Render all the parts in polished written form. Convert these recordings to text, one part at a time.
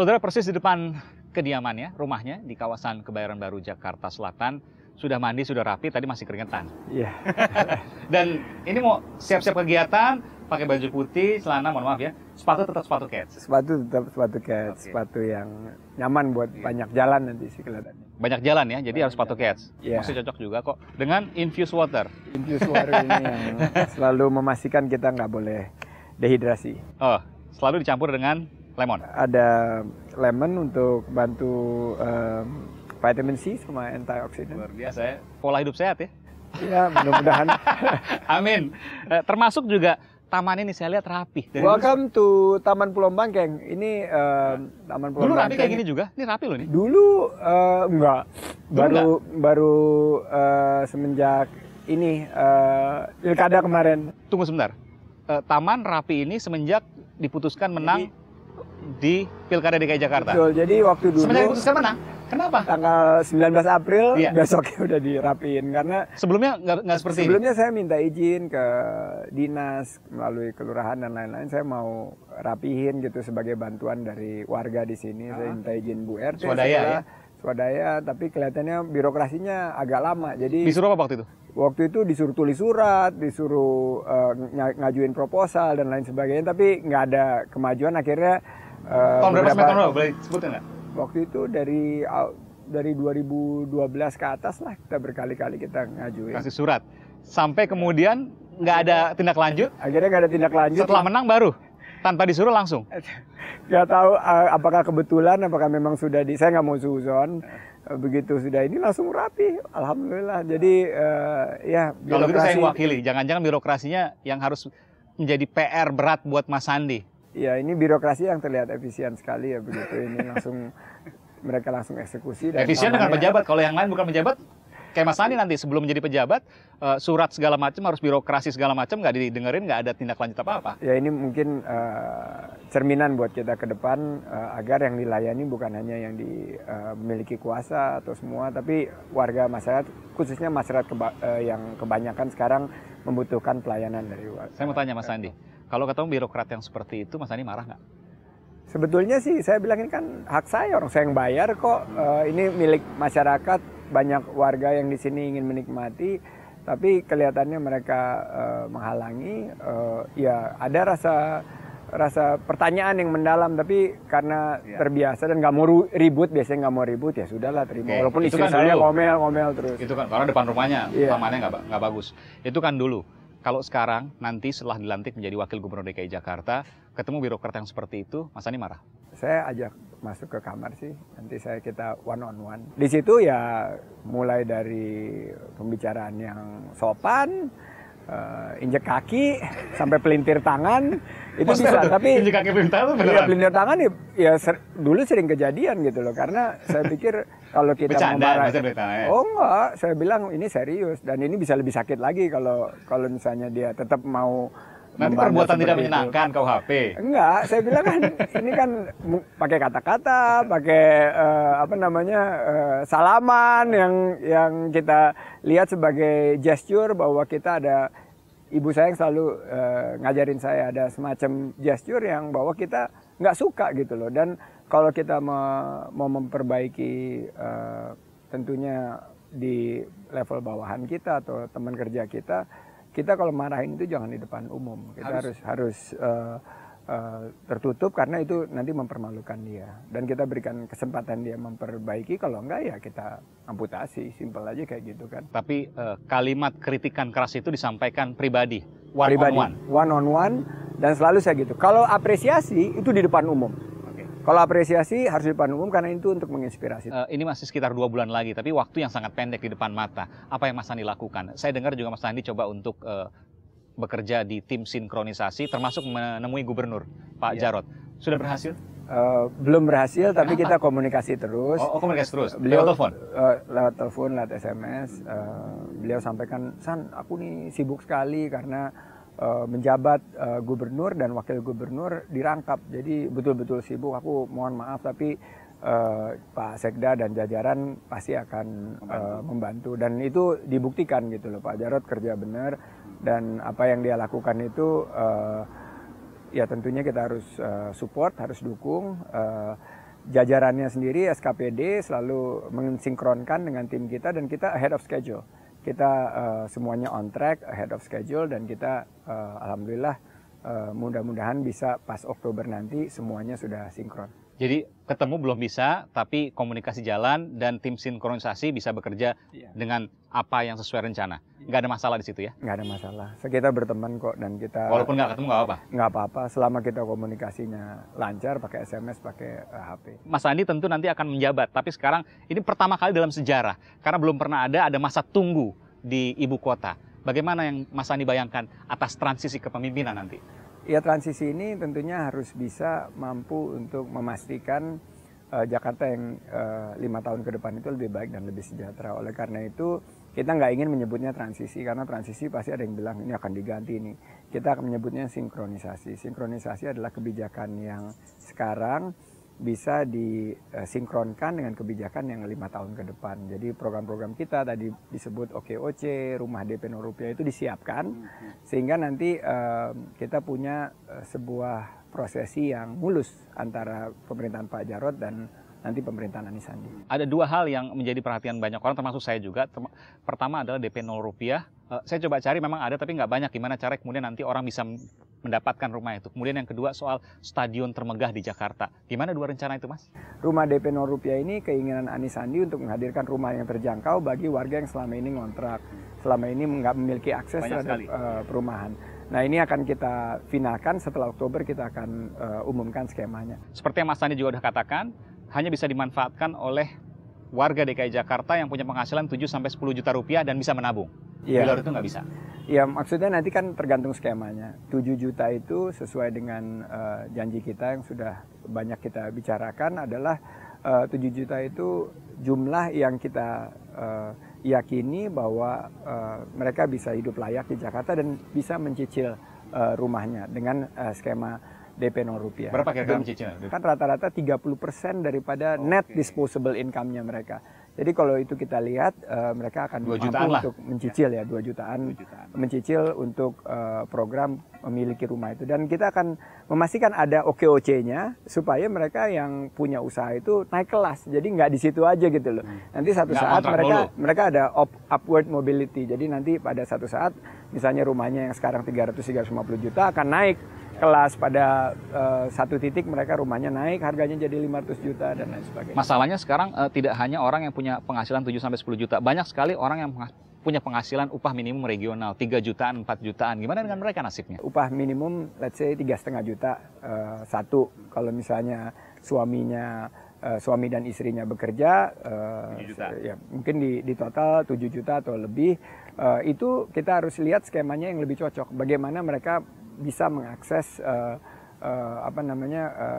Saudara, persis di depan kediamannya, rumahnya di kawasan Kebayoran Baru, Jakarta Selatan. Sudah mandi, sudah rapi, tadi masih keringetan. Iya. Dan ini mau siap-siap kegiatan, pakai baju putih, celana, mohon maaf ya, sepatu tetap sepatu Keds. Sepatu tetap sepatu Keds, Oke. sepatu yang nyaman buat banyak jalan nanti sih kelihatannya. Banyak jalan ya, jadi harus sepatu Keds. Iya. Masih cocok juga kok dengan infused water. Infused water ini yang selalu memastikan kita nggak boleh dehidrasi. Oh, selalu dicampur dengan lemon. Ada lemon untuk bantu vitamin C sama antioksidan. Luar biasa ya. Pola hidup sehat ya. Ya, mudah-mudahan. Amin. Termasuk juga taman ini saya lihat rapi. Welcome to Taman Pulau Bangkeng. Ini Taman Pulau Dulu rapi Bangkeng. kayak gini juga? Ini rapi loh nih. Dulu enggak. Dulu Baru semenjak ini pilkada kemarin. Tunggu sebentar. Taman rapi ini semenjak diputuskan menang di Pilkada DKI Jakarta. Betul. Jadi waktu dulu Semenjak diputuskan menang. Kenapa? tanggal 19 April Iya. besoknya udah dirapiin karena Sebelumnya nggak seperti ini. sebelumnya saya minta izin ke dinas melalui kelurahan dan lain-lain, saya mau rapihin gitu sebagai bantuan dari warga di sini. Saya minta izin Bu RT Swadaya ya? Swadaya, tapi kelihatannya birokrasinya agak lama. Jadi Disuruh apa waktu itu? waktu itu disuruh tulis surat, disuruh ngajuin proposal dan lain sebagainya, tapi nggak ada kemajuan. Akhirnya Tahun berapa sampai tahun berapa? Boleh sebutin nggak? waktu itu dari 2012 ke atas lah kita berkali-kali kita ngajuin. Kasih surat. Sampai kemudian nggak ada tindak lanjut. Akhirnya nggak ada tindak lanjut. Setelah menang baru. Tanpa disuruh langsung. Nggak tahu apakah kebetulan, apakah memang sudah saya nggak mau suzon. Begitu sudah ini langsung rapi, alhamdulillah. Jadi ya Kalau gitu saya birokrasi. yang wakili. Jangan-jangan birokrasinya yang harus menjadi PR berat buat Mas Sandi. Ya ini birokrasi yang terlihat efisien sekali ya begitu. Ini mereka langsung eksekusi. Dan Efisien dengan namanya- pejabat. Kalau yang lain bukan pejabat, kayak Mas Sandi nanti sebelum menjadi pejabat, surat segala macam, harus birokrasi segala macam, nggak didengerin, nggak ada tindak lanjut apa-apa. Ya ini mungkin cerminan buat kita ke depan agar yang dilayani bukan hanya yang dimiliki kuasa atau semua, tapi warga masyarakat, khususnya masyarakat yang kebanyakan sekarang membutuhkan pelayanan dari warga. Saya mau tanya Mas Sandi, kalau ketemu birokrat yang seperti itu, Mas Sandi marah nggak? Sebetulnya sih saya bilang ini kan hak saya, orang saya yang bayar kok. Ini milik masyarakat, banyak warga yang di sini ingin menikmati, tapi kelihatannya mereka menghalangi. Ya ada rasa pertanyaan yang mendalam, tapi karena terbiasa dan nggak mau ribut, biasanya nggak mau ribut, ya sudahlah terima. Oke, Walaupun itu istri kan saya dulu. ngomel terus. Itu kan karena depan rumahnya Iya. tamannya nggak bagus. Itu kan dulu. Kalau sekarang nanti setelah dilantik menjadi wakil gubernur DKI Jakarta, ketemu birokrat yang seperti itu, Mas Sandi marah? Saya ajak masuk ke kamar sih, nanti kita one on one. Di situ ya mulai dari pembicaraan yang sopan, injek kaki sampai pelintir tangan itu bisa. Tapi injek kaki pelintir itu ya, beneran? pelintir tangan ya dulu sering kejadian gitu loh, karena saya pikir kalau kita Bercanda, marah, maksudnya bercanda, ya? oh enggak, saya bilang ini serius dan ini bisa lebih sakit lagi kalau misalnya dia tetap mau. Nanti membantah perbuatan tidak seperti itu. menyenangkan KUHP. Enggak, saya bilang kan ini kan pakai kata-kata, pakai salaman yang kita lihat sebagai gesture bahwa kita ada ibu saya yang selalu ngajarin saya ada semacam gesture yang bahwa kita nggak suka gitu loh. Dan kalau kita mau memperbaiki tentunya di level bawahan kita atau teman kerja kita kalau marahin itu jangan di depan umum. Kita harus tertutup karena itu nanti mempermalukan dia. Dan kita berikan kesempatan dia memperbaiki, kalau enggak ya kita amputasi, simpel aja kayak gitu kan. Tapi kalimat kritikan keras itu disampaikan pribadi, one on one. Dan selalu saya gitu. Kalau apresiasi itu di depan umum. Kalau apresiasi harus di depan umum karena itu untuk menginspirasi. Ini masih sekitar 2 bulan lagi, tapi waktu yang sangat pendek di depan mata. Apa yang Mas Sandi lakukan? Saya dengar juga Mas Sandi coba untuk bekerja di tim sinkronisasi, termasuk menemui gubernur, Pak Jarot. Sudah berhasil? Belum berhasil, tapi kita komunikasi terus. Oh, komunikasi terus? Beliau Lewat telepon? Lewat telepon, lewat SMS. Beliau sampaikan, San, aku nih sibuk sekali karena menjabat gubernur dan wakil gubernur dirangkap. Jadi betul-betul sibuk. Aku mohon maaf, tapi Pak Sekda dan jajaran pasti akan membantu. Dan itu dibuktikan gitu loh, Pak Jarot kerja benar. Dan apa yang dia lakukan itu ya tentunya kita harus support, harus dukung. jajarannya sendiri SKPD selalu mensinkronkan dengan tim kita dan kita ahead of schedule. Kita semuanya on track, ahead of schedule dan kita alhamdulillah mudah-mudahan bisa pas Oktober nanti semuanya sudah sinkron. Jadi ketemu belum bisa, tapi komunikasi jalan dan tim sinkronisasi bisa bekerja dengan apa yang sesuai rencana. Nggak ada masalah di situ ya? Nggak ada masalah. So, kita berteman kok dan kita... Walaupun nggak ketemu nggak apa-apa? Nggak apa-apa, selama kita komunikasinya lancar, pakai SMS, pakai HP. Mas Andi tentu nanti akan menjabat, tapi sekarang ini pertama kali dalam sejarah. Karena belum pernah ada masa tunggu di ibu kota. Bagaimana yang Mas Andi bayangkan atas transisi kepemimpinan nanti? Ya transisi ini tentunya harus bisa mampu untuk memastikan Jakarta yang 5 tahun ke depan itu lebih baik dan lebih sejahtera. Oleh karena itu kita nggak ingin menyebutnya transisi karena transisi pasti ada yang bilang ini akan diganti ini. Kita akan menyebutnya sinkronisasi. Sinkronisasi adalah kebijakan yang sekarang bisa disinkronkan dengan kebijakan yang 5 tahun ke depan. Jadi program-program kita tadi disebut OKOC, rumah DP 0 rupiah itu disiapkan sehingga nanti kita punya sebuah prosesi yang mulus antara pemerintahan Pak Jarod dan nanti pemerintahan Anies Sandi. Ada dua hal yang menjadi perhatian banyak orang termasuk saya juga. Pertama adalah DP 0 rupiah. Saya coba cari memang ada tapi nggak banyak. Gimana cara kemudian nanti orang bisa mendapatkan rumah itu. Kemudian yang kedua soal stadion termegah di Jakarta. Gimana dua rencana itu, Mas? Rumah DP 0 rupiah ini keinginan Anies Sandi untuk menghadirkan rumah yang terjangkau bagi warga yang selama ini ngontrak, selama ini nggak memiliki akses terhadap perumahan. Nah ini akan kita finalkan setelah Oktober kita akan umumkan skemanya. Seperti yang Mas Sandi juga sudah katakan, hanya bisa dimanfaatkan oleh warga DKI Jakarta yang punya penghasilan 7-10 juta rupiah dan bisa menabung. Di luar itu nggak bisa. Ya maksudnya nanti kan tergantung skemanya. 7 juta itu sesuai dengan janji kita yang sudah banyak kita bicarakan adalah 7 juta itu jumlah yang kita yakini bahwa mereka bisa hidup layak di Jakarta dan bisa mencicil rumahnya dengan skema DP 0 rupiah. Berapa kira-kira mencicil? Kan rata-rata 30% daripada net disposable income-nya mereka. Jadi kalau itu kita lihat mereka akan mampu untuk mencicil ya 2 jutaan, mencicil untuk program memiliki rumah itu. Dan kita akan memastikan ada OKOC-nya supaya mereka yang punya usaha itu naik kelas. Jadi nggak di situ aja gitu loh. Nanti satu saat mereka ada upward mobility. Jadi nanti pada satu saat misalnya rumahnya yang sekarang 300-350 juta akan naik kelas pada satu titik mereka rumahnya naik harganya jadi 500 juta dan lain sebagainya. Masalahnya sekarang tidak hanya orang yang punya penghasilan 7-10 juta, banyak sekali orang yang punya penghasilan upah minimum regional 3 jutaan, 4 jutaan. Gimana dengan mereka nasibnya? Upah minimum let's say 3,5 juta satu. Kalau misalnya suami dan istrinya bekerja 7 juta. Ya, mungkin di total 7 juta atau lebih. Itu kita harus lihat skemanya yang lebih cocok. Bagaimana mereka bisa mengakses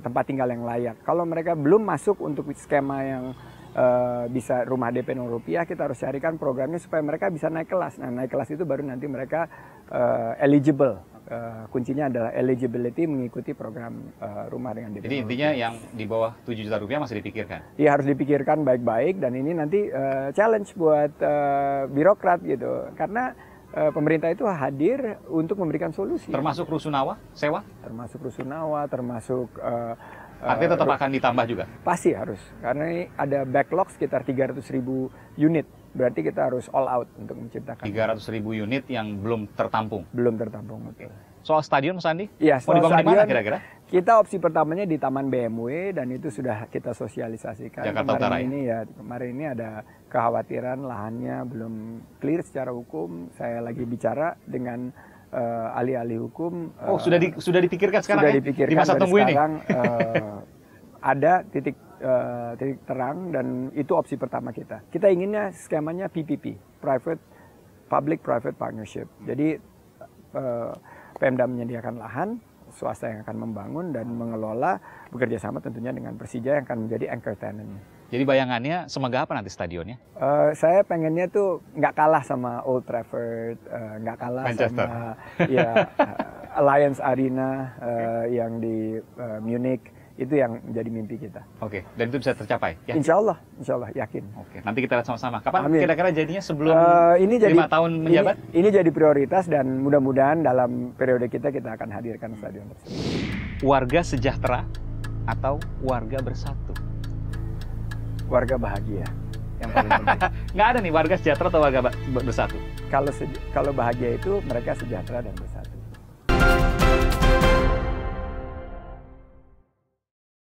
tempat tinggal yang layak. Kalau mereka belum masuk untuk skema yang bisa rumah DP 0 rupiah, kita harus carikan programnya supaya mereka bisa naik kelas. Nah, naik kelas itu baru nanti mereka eligible. Kuncinya adalah eligibility mengikuti program rumah dengan DP 0 rupiah. Jadi intinya yang di bawah 7 juta rupiah masih dipikirkan? Iya, harus dipikirkan baik-baik dan ini nanti challenge buat birokrat gitu. Karena pemerintah itu hadir untuk memberikan solusi. Termasuk rusunawa, sewa? Termasuk rusunawa, termasuk... Artinya tetap akan ditambah juga? Pasti harus, karena ini ada backlog sekitar 300.000 unit. Berarti kita harus all out untuk menciptakan. 300.000 unit yang belum tertampung? Belum tertampung. Okay. Soal stadion, Mas Andi? Iya, mau dibangun di mana kira-kira? Kita opsi pertamanya di Taman BMW dan itu sudah kita sosialisasikan. Jakarta Utara kemarin ini ada kekhawatiran lahannya belum clear secara hukum. Saya lagi bicara dengan ahli-ahli hukum. Sudah dipikirkan sekarang? Sudah dipikirkan di masa tunggu ini. Sekarang ada titik terang dan itu opsi pertama kita. Kita inginnya skemanya PPP, Public Private Partnership. Jadi Pemda menyediakan lahan, swasta yang akan membangun dan mengelola, bekerja sama tentunya dengan Persija yang akan menjadi anchor tenant. Jadi bayangannya semegah apa nanti stadionnya? Saya pengennya tuh nggak kalah sama Old Trafford, nggak kalah Manchester. Sama Allianz Arena yang di Munich. Itu yang menjadi mimpi kita. Oke, dan itu bisa tercapai? Ya? Insya Allah yakin. Oke, nanti kita lihat sama-sama. Kapan kira-kira jadinya sebelum 5 tahun menjabat? Ini jadi prioritas dan mudah-mudahan dalam periode kita akan hadirkan stadion tersebut. Warga sejahtera atau warga bersatu? warga bahagia yang paling penting. Nggak ada nih warga sejahtera atau warga bersatu. Kalau bahagia itu mereka sejahtera dan bersatu.